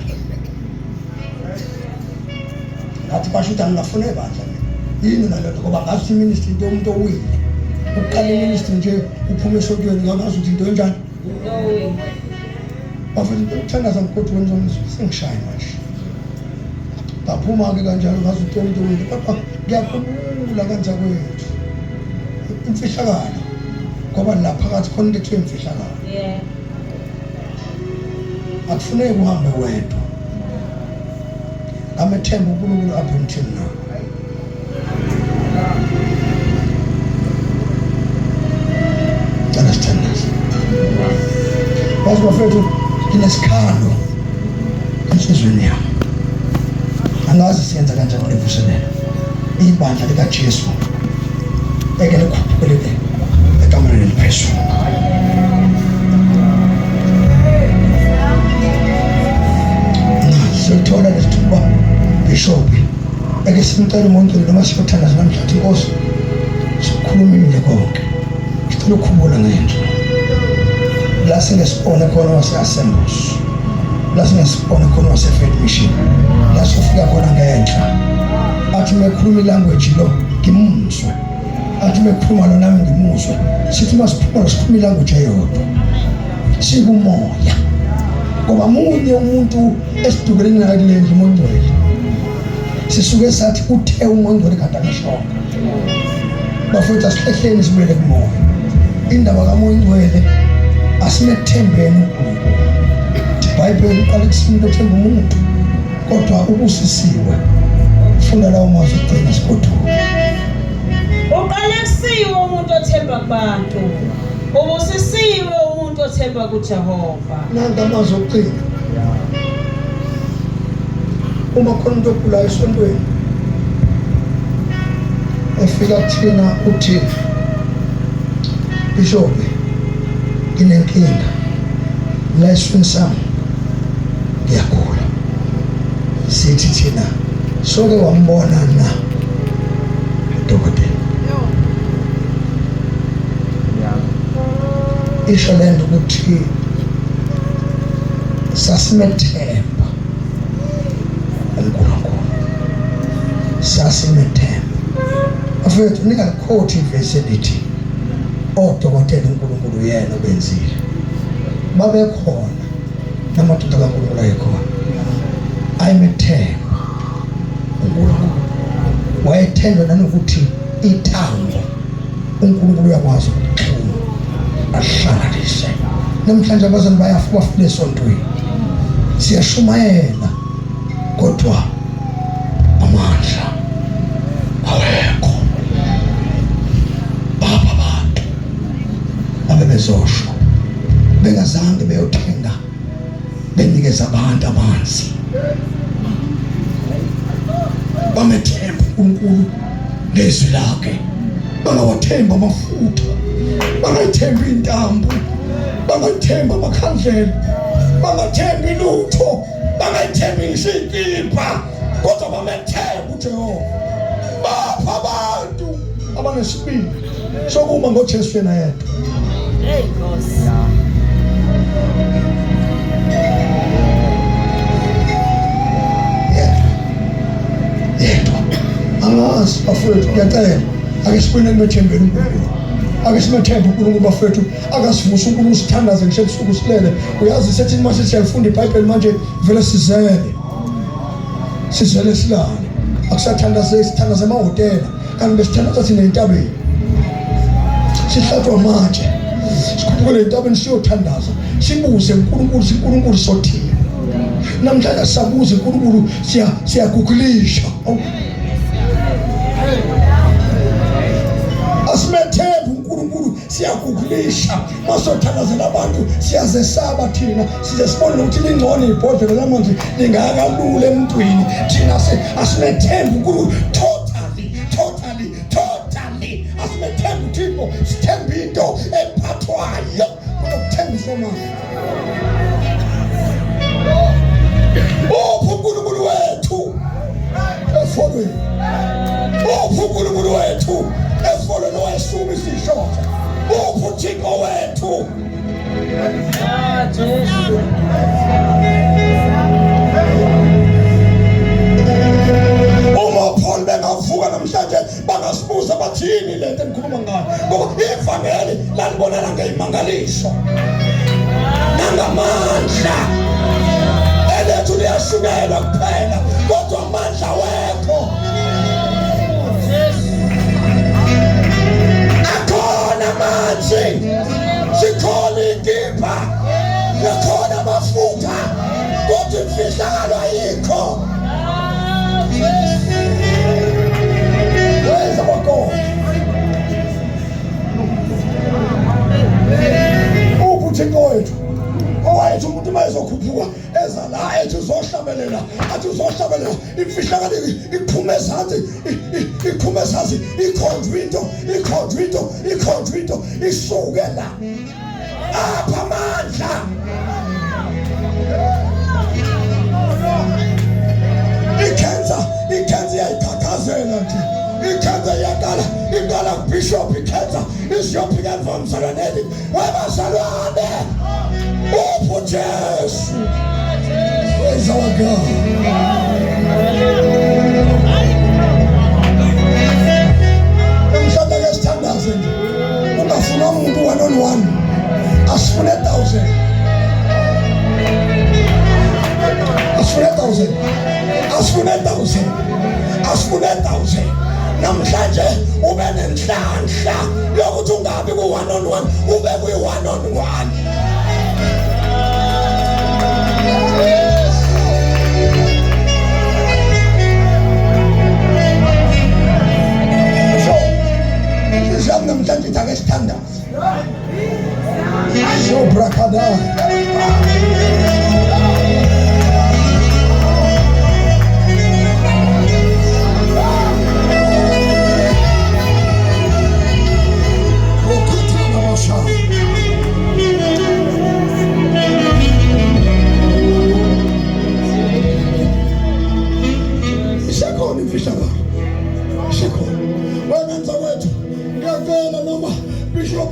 ngathi basho ukuthi angingafuna ebandla yini nalento ngoba ngathi iministry into umuntu owile uqala iministry nje uphume esontweni ngazi ukuthi into enjani bafuna ukuthandaza mkhotho wenzonzo sengishaya manje baphuma-ke kanjalo ngazi ukuthi umuntu owile kodwa ngiyakhumbula kanza kwethu imfihlakalo ngoba la phakathi khona into ekuthiwa imfihlakalo akufuneki uhambe wedwa ngamethemba uNkulunkulu apha emthini na bazi bafethu nginesikhalo enhlizweni yami angazi siyenza kanjani levuselelo ibandla likaJesu eke likhuphukele ekamareni eliphezulu siyothola lesithuba bishophi eke simcela umuntu noma siyothandaza namhlanje inkosi sikhulumile konke sicela ukukhumula ngento la singesibone khona wase-Assemblies la singesibone khona wase-Faith Mission la sifika khona ngenhla athi mekhuluma ilanguage lo ngimuzwe athi mekhuluma lo nami ngimuzwe sithi masiphuma sikhuluma ilanguage eyodwa sikumoya ngoba munye umuntu esidukeleni naye lendlu uMongcwele sisuke sathi uthe uMongcwele kanti akashongo bafutha sihlehleni sibuyele kumoya indaba kaMongcwele asimethembeni iBhayibheli iqala kusimuntu othemba umuntu kodwa ubusisiwe funda lawo mazwi ogcina sigodhuka uqalekisiwe umuntu othemba kubantu ubusisiwe umuntu othemba kuJehova nanti amazwi ogcina uma khona umuntu ogulayo esontweni efika kuthina uthi bishophi nginenkinga la esifuni sami ngiyagula sithi thina soke wambona na dokotela isho lento ukuthi sasimethemba uNkulunkulu sasimethemba afethu ningalikhothi ivesi elithi odokotela uNkulunkulu yena obenzile babekhona namadoda kaNkulunkulu ayekhona ayimethemba uNkulunkulu wayethendwa nanokuthi ithambo uNkulunkulu uyakwazi ukuxhuma ahlanganise namhlanje abazali bayafa bafile esontweni siyashumayela kodwa amandla awekho baba abantu abebezosho bengazange beyothenga benikeza abantu amanzi bamethemba uNkulunkulu ngezwi lakhe bangawathemba amafutha bangathemba intambo bangathemba amakhandlela bangathemba ilutho bangathemba inkimba kodwa bamethemba uJehova bapha abantu abanesibindi sokuma ngoJesu yena yedwa Hey, Nkosi. yedwa angazi bafowethu ngiyacela ake sibone kumethembeni uNkulunkulu ake simethembe uNkulunkulu bafethu, akasivusa uNkulunkulu sithandaze ngisho ebusuku silele. Uyazi sethi mase siyafunda iBhayibheli manje vele sizele silale, akusathandaze sithandaze emahhotela, kanti besithandaza thina entabeni. Sihlatshwa manje sikhuphuke entabeni siyothandaza, sibuze uNkulunkulu sothina. Namhlanje sisabuza uNkulunkulu, siyagugulisha. Asimethembe uNkulunkulu, siyagugulisha. Masothandazela abantu siyazesaba thina, size sibone ukuthi lingcono ibhodlela lamanzi lingakalula emntwini. Thina asimethembe uNkulunkulu totally. Asimethembe uThixo, sithembe into ephathwayo kunokuthembisa manje. uNkulunkulu wethu efolweni, uNkulunkulu wethu efolweni wesumi sishotha, uThixo wethu. Uma Paul bengavuka namhlanje bangasibuza bathini lento engikhuluma ngayo, ngoba ivangeli lalibonela ngeyimangaliso nangamandla. Elethu liyashukela kuphela, kodwa amandla wekho akhona manje. Sikhona inkimba, sikhona amafutha, kodwa imfihlakalo ayikho. Where's our God? uThixo wethu owethu umuntu mayezokhuphuka eza la ethi uzohlabelela, athi uzohlabelela imfihlakalo iqhume ezansi, ikhondwinto isuke la apha amandla. Ikhenza iyayikhakhazela nje, ikhenza iqala kubishop, ikhenza isiyophika emva komzalwaneli wabazalwane. Jesu, praise our God. Mhlawumbe ke sithandaze nje, ungafuna umuntu 1-on-1, asifune 1,000. Asifune 1,000. Namhlanje ube nenhlanhla yokuthi ungabi ku-1-on-1, ube kuyi-1-on-1. So, isizami namhlanje ithi ake sithandaze. Sobrakadaya.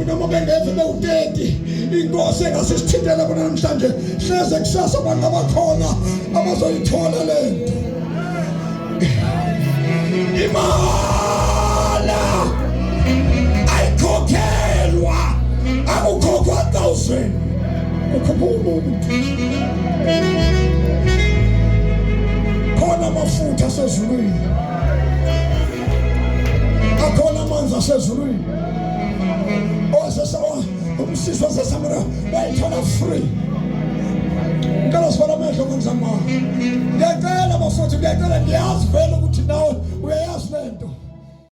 Noma bengeve bewuteti inkosi engasisithintela bona namhlanje hleze kusasa abantu abakhona abazoyithola lento imala ayikhokhelwa, akukhokhwa 1,000 ukhupha umuntu. Khona amafutha asezulwini, akhona amanzi asezulwini. Umsisi waseSamaria wayithola free. Ngicela sibona amehlo ngomzamana. Ngiyacela bafowethu, ngiyacela, ngiyazi vele ukuthi nawe